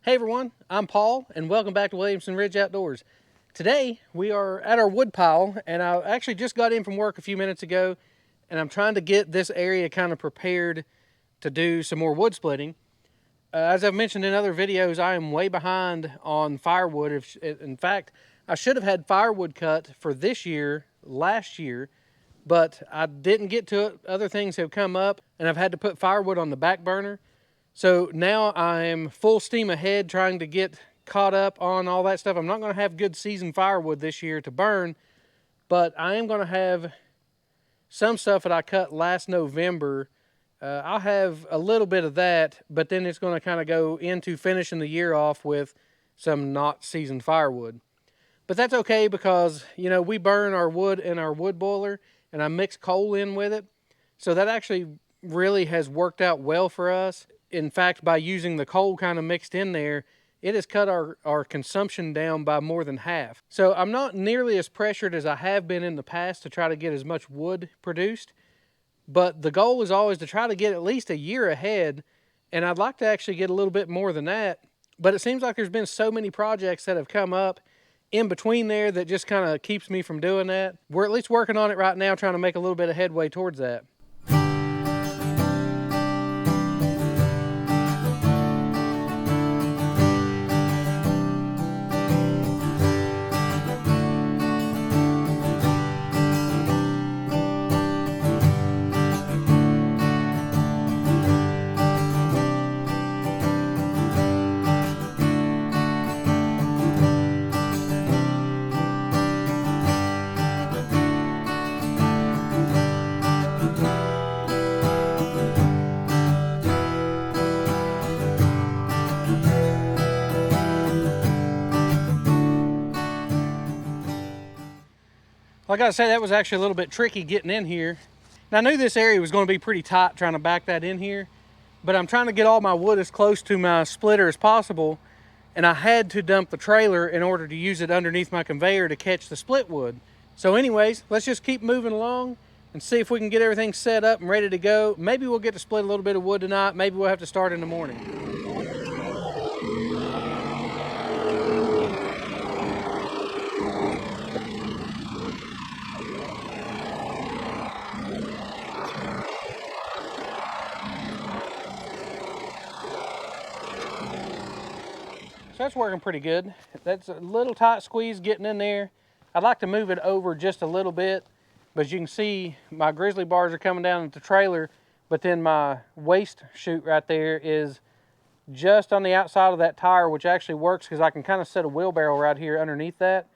Hey everyone, I'm Paul and welcome back to Williamson Ridge Outdoors. Today we are at our wood pile and I actually just got in from work a few minutes ago and I'm trying to get this area kind of prepared to do some more wood splitting. As I've mentioned in other videos, I am way behind on firewood. In fact, I should have had firewood cut for this year, last year, but I didn't get to it. Other things have come up and I've had to put firewood on the back burner. So now I'm full steam ahead trying to get caught up on all that stuff. I'm not going to have good seasoned firewood this year to burn, but I am going to have some stuff that I cut last November. I'll have a little bit of that, but then it's going to kind of go into finishing the year off with some not seasoned firewood. But that's okay because, you know, we burn our wood in our wood boiler and I mix coal in with it. So that actually really has worked out well for us. In fact, by using the coal kind of mixed in there, it has cut our consumption down by more than half. So I'm not nearly as pressured as I have been in the past to try to get as much wood produced, but the goal is always to try to get at least a year ahead, and I'd like to actually get a little bit more than that, but it seems like there's been so many projects that have come up in between there that just kind of keeps me from doing that. We're at least working on it right now, trying to make a little bit of headway towards that. Like I said, that was actually a little bit tricky getting in here. Now, I knew this area was going to be pretty tight trying to back that in here, but I'm trying to get all my wood as close to my splitter as possible, and I had to dump the trailer in order to use it underneath my conveyor to catch the split wood. So anyways, let's just keep moving along and see if we can get everything set up and ready to go. Maybe we'll get to split a little bit of wood tonight. Maybe we'll have to start in the morning. So that's working pretty good. That's a little tight squeeze getting in there. I'd like to move it over just a little bit, but as you can see, my grizzly bars are coming down at the trailer, but then my waste chute right there is just on the outside of that tire, which actually works because I can kind of set a wheelbarrow right here underneath that.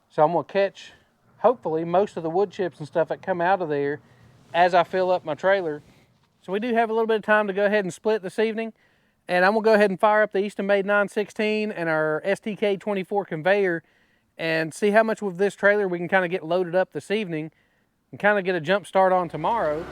So I'm gonna catch, hopefully, most of the wood chips and stuff that come out of there as I fill up my trailer. So we do have a little bit of time to go ahead and split this evening. And I'm gonna go ahead and fire up the EastonMade 916 and our STK 24 conveyor and see how much with this trailer we can kind of get loaded up this evening and kind of get a jump start on tomorrow.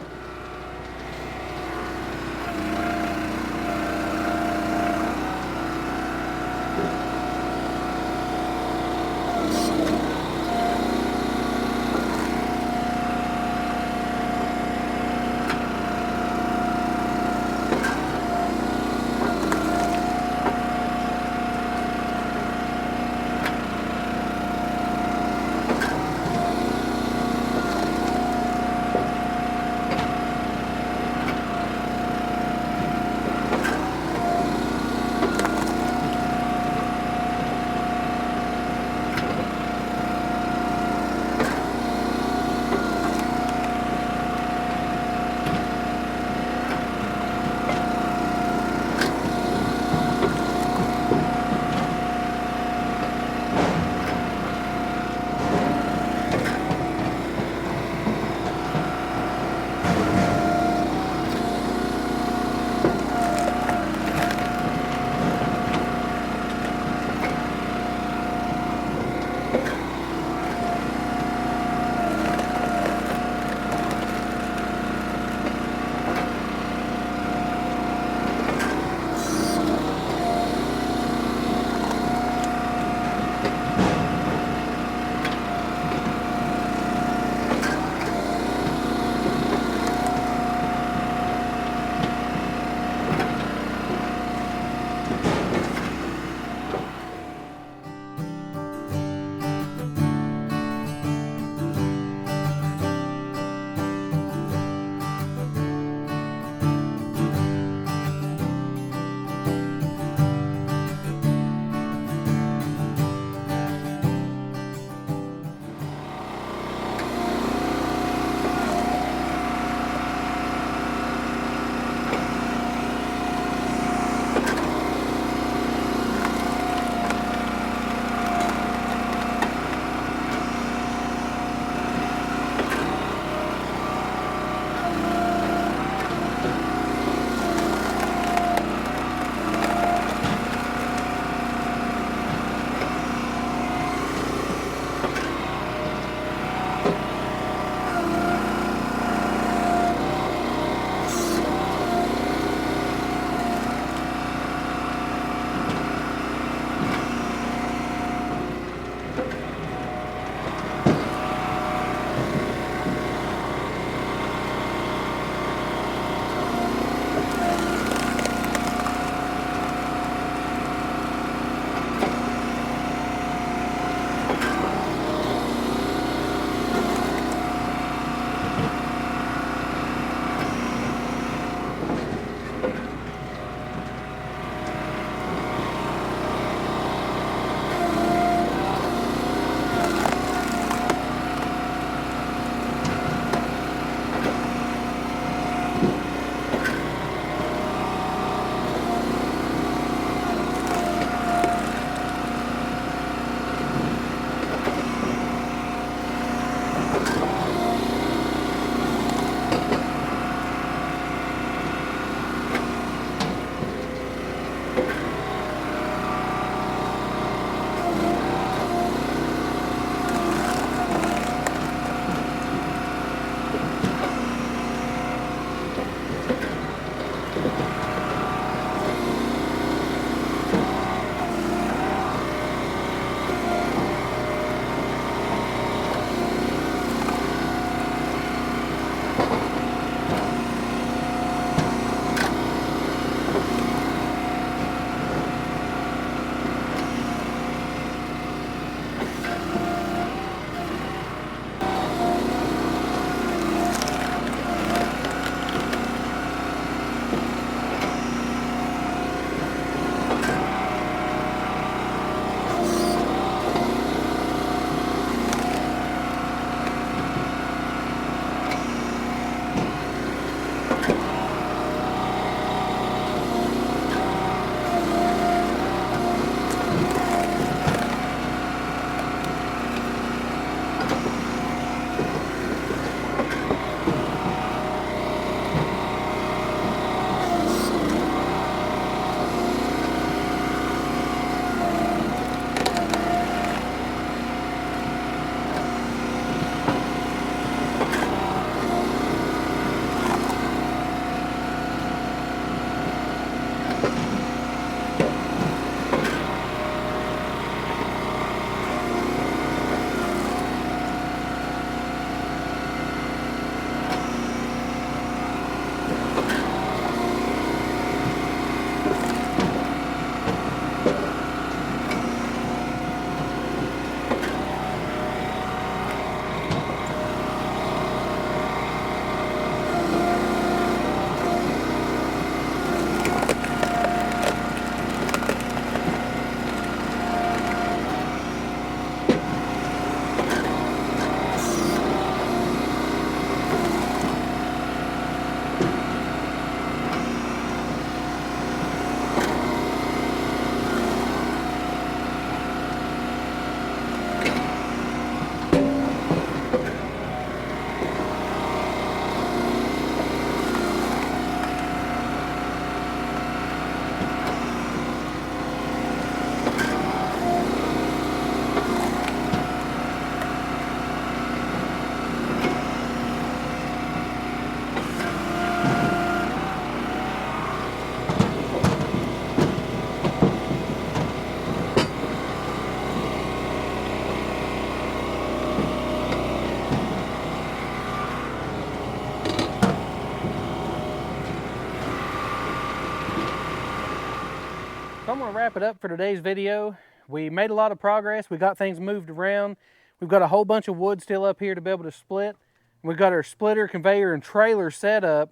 I'm gonna wrap it up for today's video. We made a lot of progress. We got things moved around. We've got a whole bunch of wood still up here to be able to split. We've got our splitter, conveyor, and trailer set up.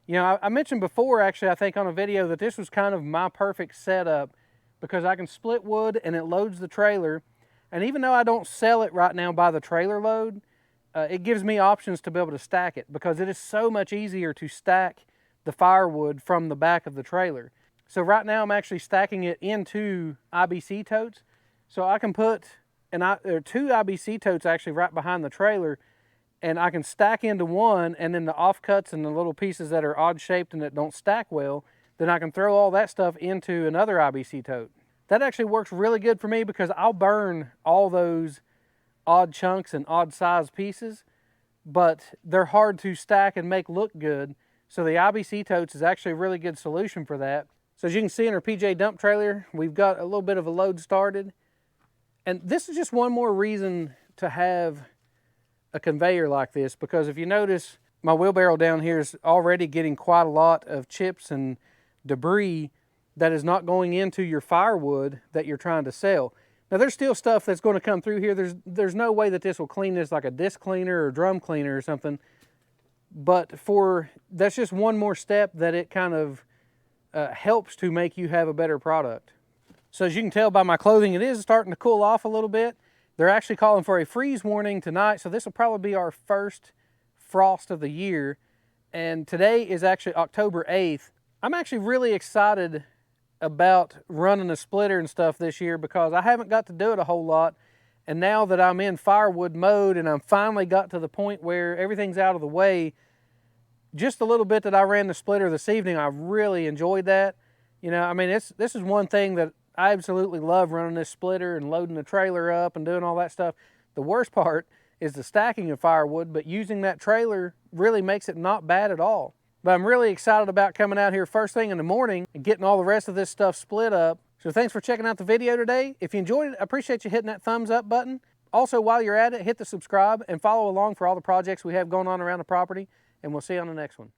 You know, I mentioned before, actually, I think on a video, that this was kind of my perfect setup because I can split wood and it loads the trailer. And even though I don't sell it right now by the trailer load, it gives me options to be able to stack it because it is so much easier to stack the firewood from the back of the trailer. So right now I'm actually stacking it into IBC totes. So I can put two IBC totes actually right behind the trailer, and I can stack into one, and then the offcuts and the little pieces that are odd shaped and that don't stack well, then I can throw all that stuff into another IBC tote. That actually works really good for me because I'll burn all those odd chunks and odd size pieces, but they're hard to stack and make look good. So the IBC totes is actually a really good solution for that. So as you can see in our PJ dump trailer, we've got a little bit of a load started. And this is just one more reason to have a conveyor like this, because if you notice, my wheelbarrow down here is already getting quite a lot of chips and debris that is not going into your firewood that you're trying to sell. Now there's still stuff that's going to come through here. There's no way that this will clean this like a disc cleaner or drum cleaner or something. But that's just one more step that it kind of helps to make you have a better product. So as you can tell by my clothing, it is starting to cool off a little bit. They're actually calling for a freeze warning tonight, so this will probably be our first frost of the year. And today is actually October 8th. I'm actually really excited about running a splitter and stuff this year because I haven't got to do it a whole lot. And now that I'm in firewood mode and I'm finally got to the point where everything's out of the way, just a little bit that I ran the splitter this evening, I really enjoyed that. You know, I mean, this is one thing that I absolutely love, running this splitter and loading the trailer up and doing all that stuff. The worst part is the stacking of firewood, but using that trailer really makes it not bad at all. But I'm really excited about coming out here first thing in the morning and getting all the rest of this stuff split up. So thanks for checking out the video today. If you enjoyed it, I appreciate you hitting that thumbs up button. Also, while you're at it, hit the subscribe and follow along for all the projects we have going on around the property, and we'll see you on the next one.